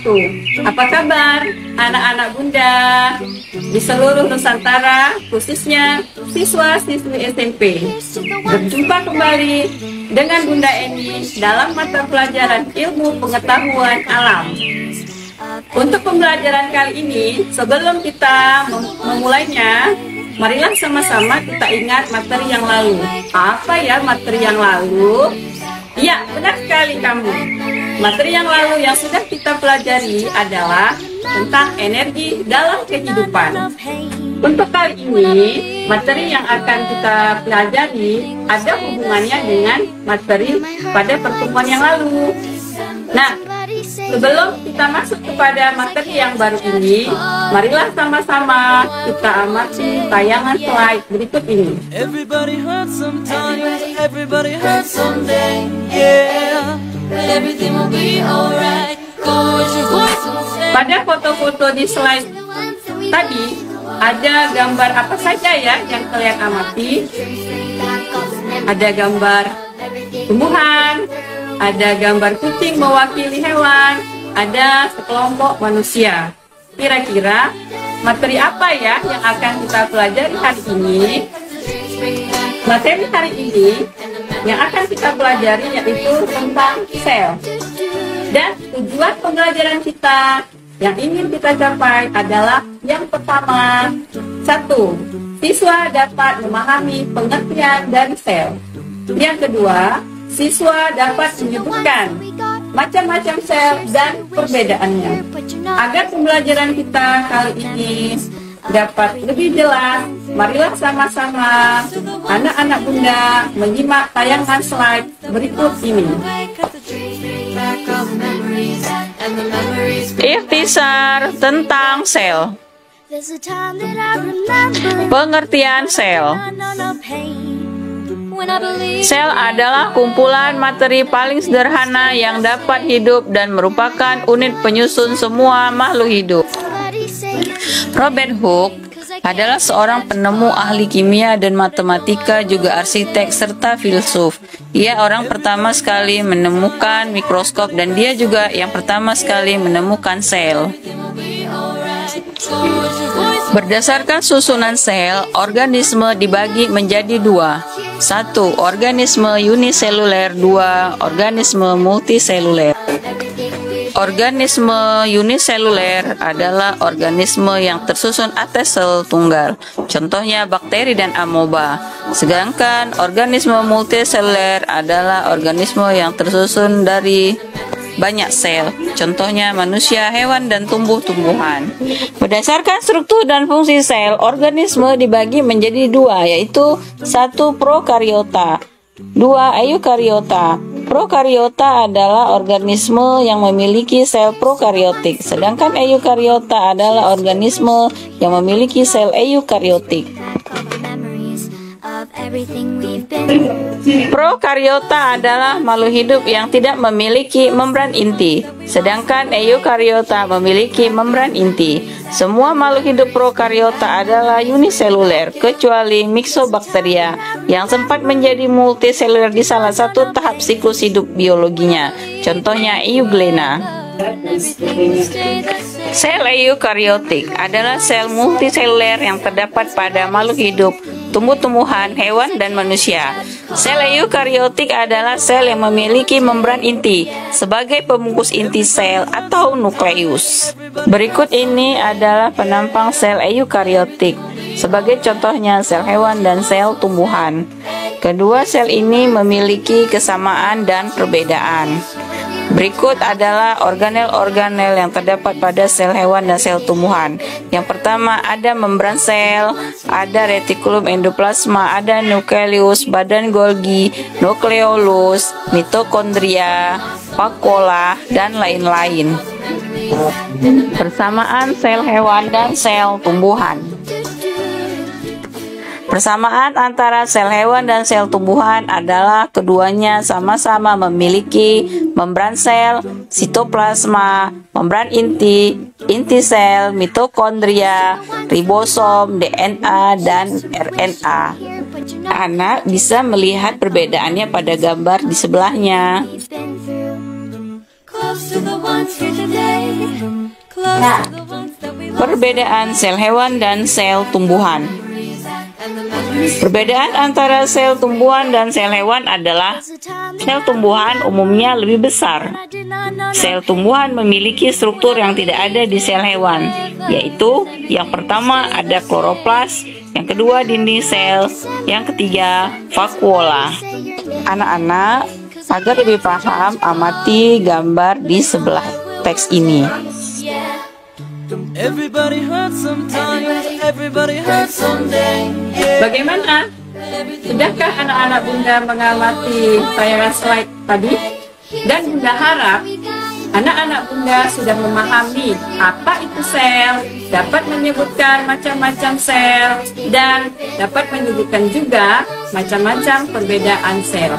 wabarakatuh. Apa kabar anak-anak Bunda di seluruh Nusantara, khususnya siswa-siswi SMP? Berjumpa kembali dengan Bunda Eni dalam mata pelajaran ilmu pengetahuan alam. Untuk pembelajaran kali ini, sebelum kita memulainya, marilah sama-sama kita ingat materi yang lalu. Apa ya materi yang lalu? Ya, benar sekali kamu. Materi yang lalu yang sudah kita pelajari adalah tentang energi dalam kehidupan. Untuk kali ini, materi yang akan kita pelajari ada hubungannya dengan materi pada pertemuan yang lalu. Nah, sebelum kita masuk kepada materi yang baru ini, marilah sama-sama kita amati tayangan slide berikut ini. Everybody hurts sometimes, everybody hurts someday, yeah. But everything will be alright. Go with your voice and say. Pada foto-foto di slide tadi, ada gambar apa saja ya yang kalian amati? Ada gambar tumbuhan, ada gambar kucing mewakili hewan, ada sekelompok manusia. Kira-kira materi apa ya yang akan kita pelajari hari ini? Materi hari ini yang akan kita pelajari yaitu tentang sel. Dan tujuan pembelajaran kita yang ingin kita capai adalah yang pertama, 1. Siswa dapat memahami pengertian dari sel. Yang kedua, siswa dapat menyebutkan macam-macam sel dan perbedaannya. Agar pembelajaran kita kali ini dapat lebih jelas, marilah sama-sama anak-anak Bunda menyimak tayangan slide berikut ini. Ikhtisar tentang sel. Pengertian sel. Sel adalah kumpulan materi paling sederhana yang dapat hidup dan merupakan unit penyusun semua makhluk hidup. Robert Hooke adalah seorang penemu ahli kimia dan matematika, juga arsitek serta filsuf. Ia orang pertama sekali menemukan mikroskop dan dia juga yang pertama sekali menemukan sel. Berdasarkan susunan sel, organisme dibagi menjadi dua. 1. Organisme uniseluler. 2. Organisme multiseluler. Organisme uniseluler adalah organisme yang tersusun atas sel tunggal, contohnya bakteri dan amoeba. Sedangkan organisme multiseluler adalah organisme yang tersusun dari banyak sel, contohnya manusia, hewan, dan tumbuh-tumbuhan. Berdasarkan struktur dan fungsi sel, organisme dibagi menjadi dua, yaitu 1. Prokariota, 2. Eukariota. Prokariota adalah organisme yang memiliki sel prokariotik, sedangkan eukariota adalah organisme yang memiliki sel eukariotik. Prokariota adalah makhluk hidup yang tidak memiliki membran inti, sedangkan eukariota memiliki membran inti. Semua makhluk hidup prokariota adalah uniseluler, kecuali Myxobacteria yang sempat menjadi multiseluler di salah satu tahap siklus hidup biologinya, contohnya Euglena. Sel eukariotik adalah sel multiseluler yang terdapat pada makhluk hidup, tumbuh-tumbuhan, hewan, dan manusia. Sel eukariotik adalah sel yang memiliki membran inti sebagai pembungkus inti sel atau nukleus. Berikut ini adalah penampang sel eukariotik. Sebagai contohnya sel hewan dan sel tumbuhan. Kedua sel ini memiliki kesamaan dan perbedaan. Berikut adalah organel-organel yang terdapat pada sel hewan dan sel tumbuhan. Yang pertama ada membran sel, ada retikulum endoplasma, ada nukleus, badan Golgi, nukleolus, mitokondria, vakuola, dan lain-lain. Persamaan sel hewan dan sel tumbuhan. Persamaan antara sel hewan dan sel tumbuhan adalah keduanya sama-sama memiliki membran sel, sitoplasma, membran inti, inti sel, mitokondria, ribosom, DNA, dan RNA. Anak bisa melihat perbedaannya pada gambar di sebelahnya. Perbedaan sel hewan dan sel tumbuhan. Perbedaan antara sel tumbuhan dan sel hewan adalah sel tumbuhan umumnya lebih besar. Sel tumbuhan memiliki struktur yang tidak ada di sel hewan, yaitu yang pertama ada kloroplas, yang kedua dinding sel, yang ketiga vakuola. Anak-anak, agar lebih paham, amati gambar di sebelah teks ini. Bagaimana? Sudahkah anak-anak Bunda mengamati tayangan slide tadi? Dan Bunda harap anak-anak Bunda sudah memahami apa itu sel, dapat menyebutkan macam-macam sel, dan dapat menyebutkan juga macam-macam perbedaan sel.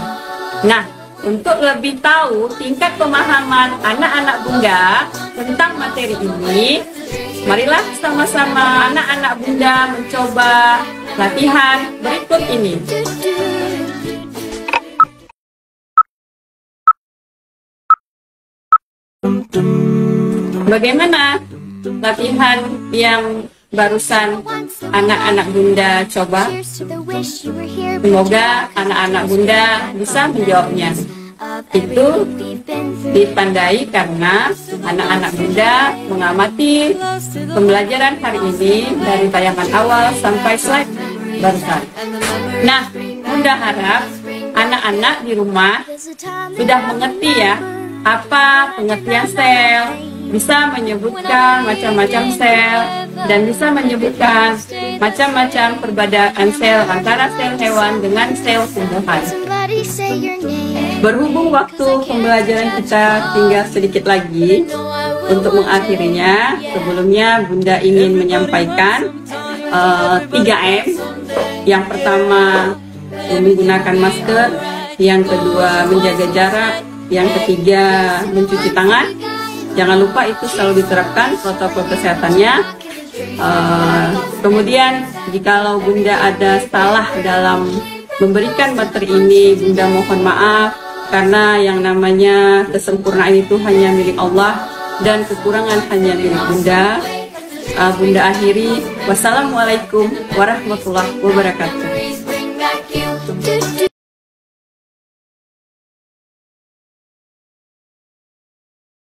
Nah, untuk lebih tahu tingkat pemahaman anak-anak Bunda tentang materi ini, marilah sama-sama anak-anak Bunda mencoba latihan berikut ini. Bagaimana latihan yang barusan anak-anak Bunda coba? Semoga anak-anak Bunda bisa menjawabnya. Itu ditandai karena anak-anak Bunda mengamati pembelajaran hari ini dari tayangan awal sampai slide barusan. Nah, Bunda harap anak-anak di rumah sudah mengerti ya apa pengertian sel, bisa menyebutkan macam-macam sel, dan bisa menyebutkan macam-macam perbedaan sel antara sel hewan dengan sel tumbuhan. Berhubung waktu pembelajaran kita tinggal sedikit lagi untuk mengakhirinya, sebelumnya Bunda ingin menyampaikan 3M. Yang pertama, menggunakan masker, yang kedua menjaga jarak, yang ketiga mencuci tangan. Jangan lupa itu selalu diterapkan protokol kesehatannya. Kemudian jikalau Bunda ada salah dalam memberikan materi ini, Bunda mohon maaf, karena yang namanya kesempurnaan itu hanya milik Allah dan kekurangan hanya milik Bunda. Bunda akhiri, wassalamualaikum warahmatullahi wabarakatuh.